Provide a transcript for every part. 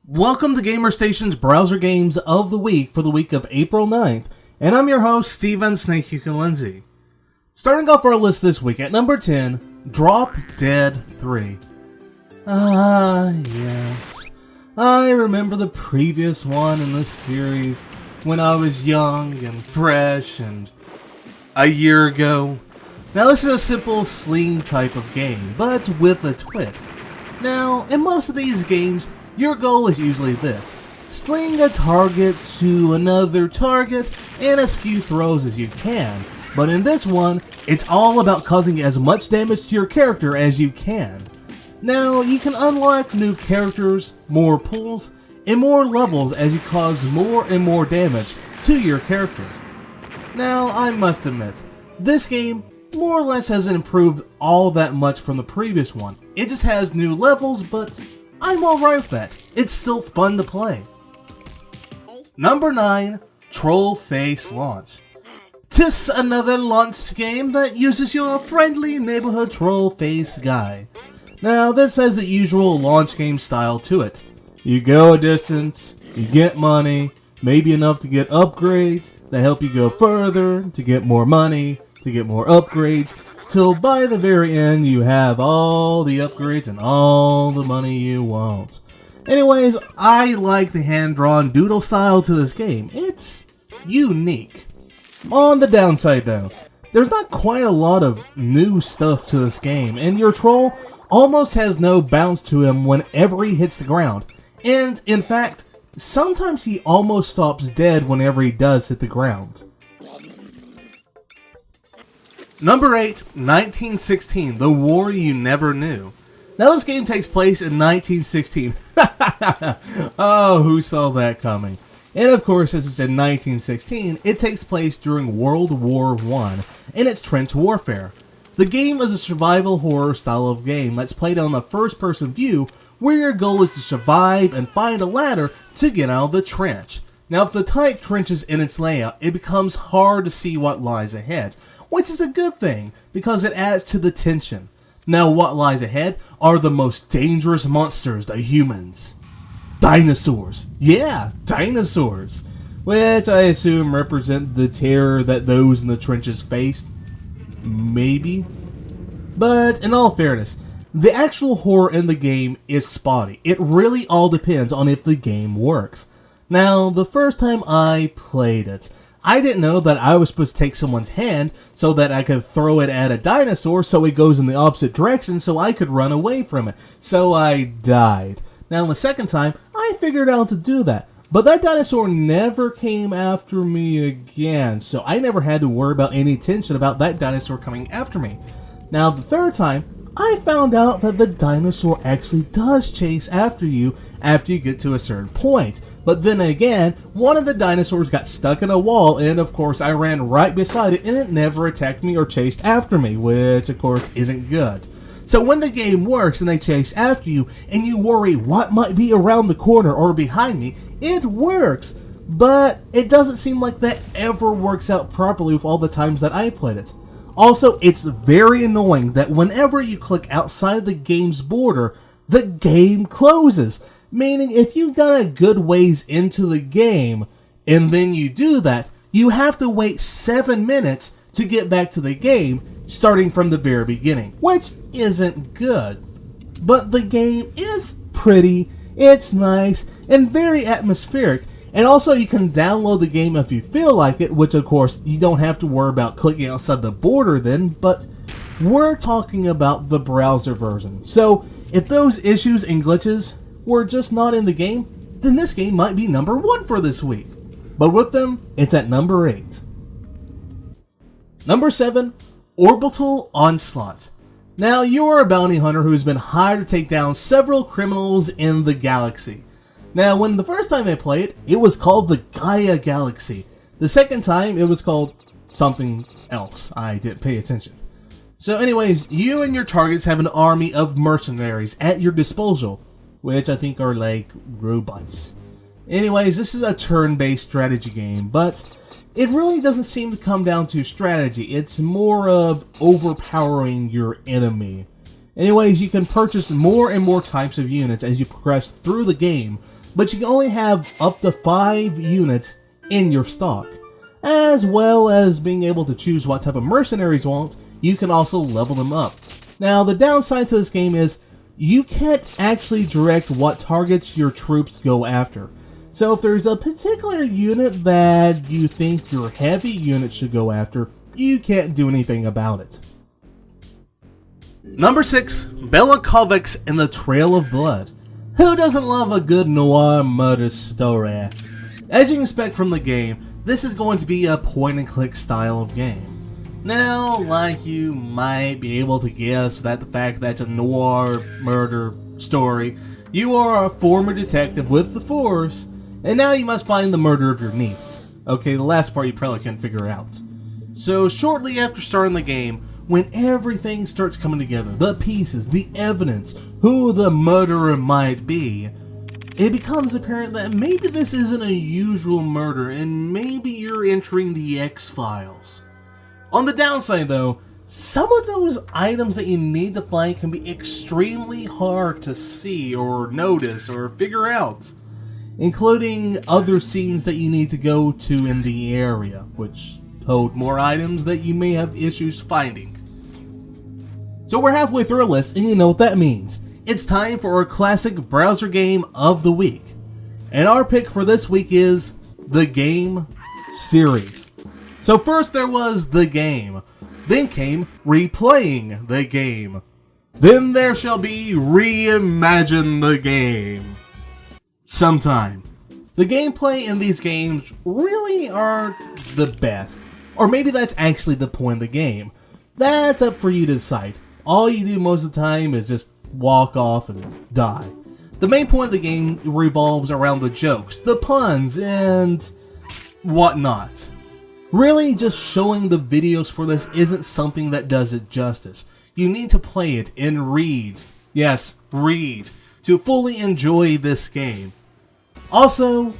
Welcome to GamerStation's Browser Games of the Week for the week of April 9th, and I'm your host, Steven Snakehuken Lindsay. Starting off our list this week at number 10, Drop Dead 3. Yes. I remember the previous one in this series when I was young and fresh and a year ago. Now this is a simple sling type of game, but with a twist. Now, in most of these games, your goal is usually this: sling a target to another target and as few throws as you can. But in this one, it's all about causing as much damage to your character as you can. Now, you can unlock new characters, more pulls, and more levels as you cause more and more damage to your character. Now, I must admit, this game more or less hasn't improved all that much from the previous one. It just has new levels, but I'm alright with that. It's still fun to play. Number 9, Trollface Launch. Tis another launch game that uses your friendly neighborhood Trollface guy. Now, this has the usual launch game style to it. You go a distance, you get money, maybe enough to get upgrades that help you go further, to get more money, to get more upgrades, till by the very end you have all the upgrades and all the money you want. Anyways, I like the hand-drawn doodle style to this game. It's unique. On the downside though, there's not quite a lot of new stuff to this game, and your troll almost has no bounce to him whenever he hits the ground. And in fact, sometimes he almost stops dead whenever he does hit the ground. Number 8, 1916, The War You Never Knew. Now this game takes place in 1916. Oh, who saw that coming? And of course, since it's in 1916, it takes place during World War I, and it's trench warfare. The game is a survival horror style of game that's played on a first-person view, where your goal is to survive and find a ladder to get out of the trench. Now, if the tight trench is in its layout, it becomes hard to see what lies ahead, which is a good thing, because it adds to the tension. Now, what lies ahead are the most dangerous monsters, the humans. Dinosaurs. Yeah, dinosaurs. Which I assume represent the terror that those in the trenches faced. Maybe. But, in all fairness, the actual horror in the game is spotty. It really all depends on if the game works. Now, the first time I played it, I didn't know that I was supposed to take someone's hand so that I could throw it at a dinosaur so it goes in the opposite direction so I could run away from it. So I died. Now the second time, I figured out to do that. But that dinosaur never came after me again, so I never had to worry about any tension about that dinosaur coming after me. Now the third time, I found out that the dinosaur actually does chase after you get to a certain point. But then again, one of the dinosaurs got stuck in a wall, and of course I ran right beside it, and it never attacked me or chased after me, which of course isn't good. So when the game works and they chase after you, and you worry what might be around the corner or behind me, it works. But it doesn't seem like that ever works out properly with all the times that I played it. Also, it's very annoying that whenever you click outside the game's border, the game closes. Meaning, if you got a good ways into the game, and then you do that, you have to wait 7 minutes to get back to the game, starting from the very beginning, which isn't good. But the game is pretty, it's nice, and very atmospheric. And also, you can download the game if you feel like it, which of course, you don't have to worry about clicking outside the border then, but we're talking about the browser version. So, if those issues and glitches were just not in the game, then this game might be number 1 for this week. But with them, it's at number 8. Number 7, Orbital Onslaught. Now, you are a bounty hunter who's been hired to take down several criminals in the galaxy. Now, when the first time I played it was called the Gaia Galaxy. The second time, it was called something else. I didn't pay attention. So anyways, you and your targets have an army of mercenaries at your disposal, which I think are like robots. Anyways, this is a turn-based strategy game, but it really doesn't seem to come down to strategy. It's more of overpowering your enemy. Anyways, you can purchase more and more types of units as you progress through the game, but you can only have up to 5 units in your stock. As well as being able to choose what type of mercenaries you want, you can also level them up. Now, the downside to this game is you can't actually direct what targets your troops go after. So if there's a particular unit that you think your heavy unit should go after, you can't do anything about it. Number 6, Bela Kovacs in the Trail of Blood. Who doesn't love a good noir murder story? As you can expect from the game, this is going to be a point-and-click style of game. Now, like you might be able to guess that the fact that it's a noir murder story, you are a former detective with the Force, and now you must find the murder of your niece. Okay, the last part you probably can't figure out. So, shortly after starting the game, when everything starts coming together, the pieces, the evidence, who the murderer might be, it becomes apparent that maybe this isn't a usual murder, and maybe you're entering the X-Files. On the downside though, some of those items that you need to find can be extremely hard to see or notice or figure out, including other scenes that you need to go to in the area, which hold more items that you may have issues finding. So we're halfway through our list, and you know what that means. It's time for our classic browser game of the week. And our pick for this week is The Game series. So first there was The Game, then came Replaying the Game, then there shall be Reimagine the Game. Sometime. The gameplay in these games really aren't the best, or maybe that's actually the point of the game. That's up for you to decide. All you do most of the time is just walk off and die. The main point of the game revolves around the jokes, the puns, and whatnot. Really, just showing the videos for this isn't something that does it justice. You need to play it and read. Yes, read. To fully enjoy this game. Also,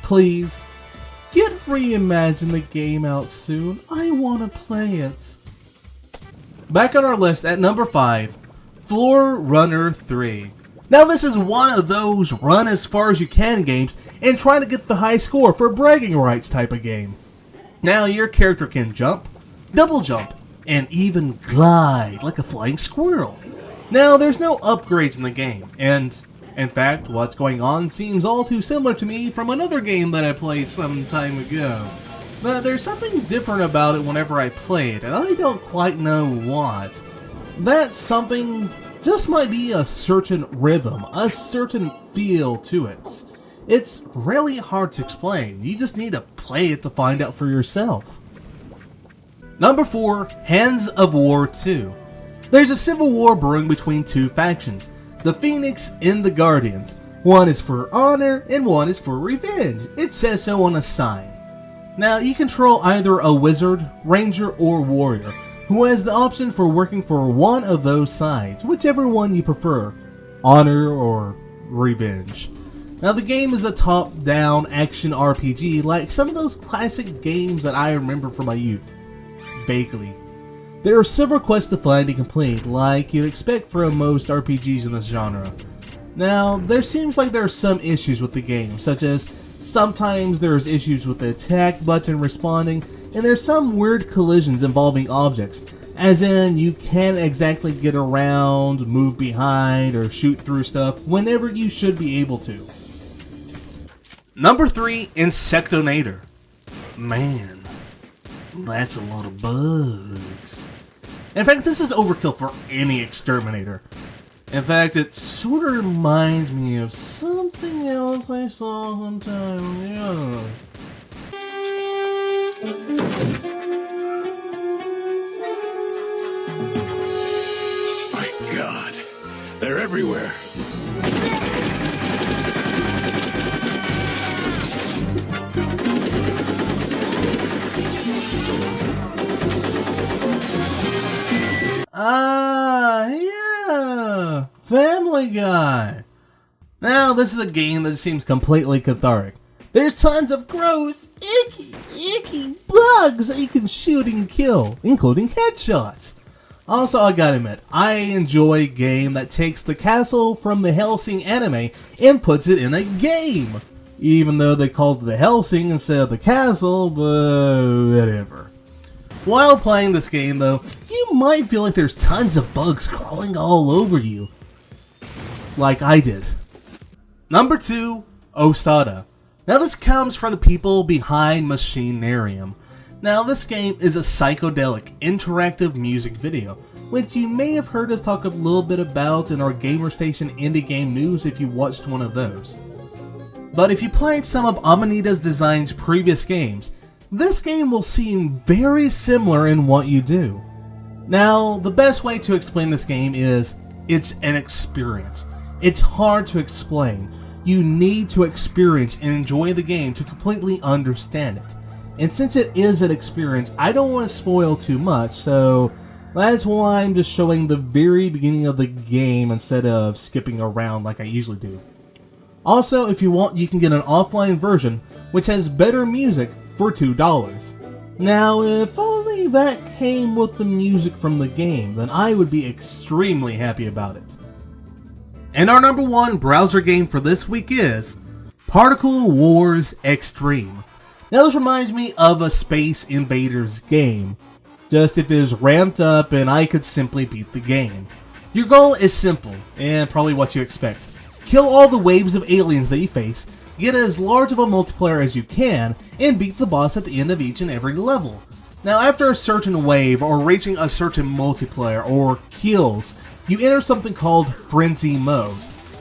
please, get Reimagine the Game out soon. I want to play it. Back on our list at number 5, Floor Runner 3. Now this is one of those run as far as you can games and try to get the high score for bragging rights type of game. Now your character can jump, double jump, and even glide like a flying squirrel. Now there's no upgrades in the game, and in fact what's going on seems all too similar to me from another game that I played some time ago. But there's something different about it whenever I play it, and I don't quite know what. That something just might be a certain rhythm, a certain feel to it. It's really hard to explain. You just need to play it to find out for yourself. Number 4, Hands of War 2. There's a civil war brewing between two factions, the Phoenix and the Guardians. One is for honor and one is for revenge. It says so on a sign. Now you control either a wizard, ranger, or warrior, who has the option for working for one of those sides, whichever one you prefer, honor or revenge. Now the game is a top-down action RPG like some of those classic games that I remember from my youth. Vaguely. There are several quests to find and complete, like you'd expect from most RPGs in this genre. Now, there seems like there are some issues with the game, such as sometimes there's issues with the attack button responding, and there's some weird collisions involving objects, as in you can't exactly get around, move behind, or shoot through stuff whenever you should be able to. Number 3, Insectonator. Man, that's a lot of bugs. In fact, this is overkill for any exterminator. In fact, it sort of reminds me of something else I saw sometime ago. My God, they're everywhere. Yeah! Family Guy! Now, this is a game that seems completely cathartic. There's tons of gross, icky bugs that you can shoot and kill, including headshots. Also, I gotta admit, I enjoy a game that takes the castle from the Hellsing anime and puts it in a game. Even though they called it the Hellsing instead of the castle, but whatever. While playing this game though, you might feel like there's tons of bugs crawling all over you. Like I did. Number 2, Osada. Now this comes from the people behind Machinarium. Now this game is a psychedelic, interactive music video, which you may have heard us talk a little bit about in our GamerStation Indie Game News if you watched one of those. But if you played some of Amanitas Design's previous games, this game will seem very similar in what you do. Now, the best way to explain this game is, it's an experience. It's hard to explain. You need to experience and enjoy the game to completely understand it. And since it is an experience, I don't want to spoil too much, so that's why I'm just showing the very beginning of the game instead of skipping around like I usually do. Also, if you want, you can get an offline version, which has better music for $2. Now, if only that came with the music from the game, then I would be extremely happy about it. And our number 1 browser game for this week is Particle Wars Extreme. Now this reminds me of a Space Invaders game, just if it is ramped up and I could simply beat the game. Your goal is simple, and probably what you expect. Kill all the waves of aliens that you face, get as large of a multiplayer as you can, and beat the boss at the end of each and every level. Now after a certain wave, or reaching a certain multiplayer, or kills, you enter something called Frenzy Mode.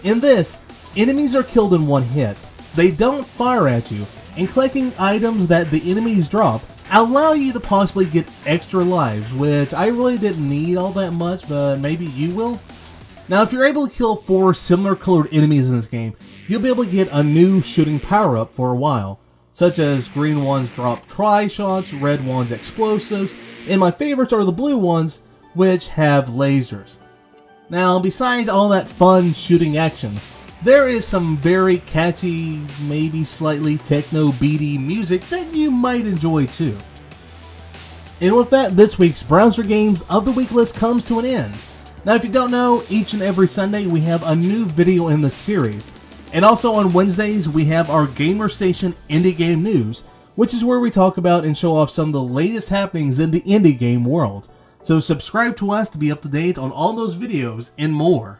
In this, enemies are killed in one hit. They don't fire at you, and collecting items that the enemies drop allow you to possibly get extra lives, which I really didn't need all that much, but maybe you will. Now if you're able to kill 4 similar colored enemies in this game, you'll be able to get a new shooting power-up for a while, such as green ones drop tri-shots, red ones explosives, and my favorites are the blue ones, which have lasers. Now besides all that fun shooting action, there is some very catchy, maybe slightly techno-beaty music that you might enjoy too. And with that, this week's Browser Games of the Week list comes to an end. Now if you don't know, each and every Sunday we have a new video in the series. And also on Wednesdays we have our GamerStation Indie Game News, which is where we talk about and show off some of the latest happenings in the indie game world. So subscribe to us to be up to date on all those videos and more.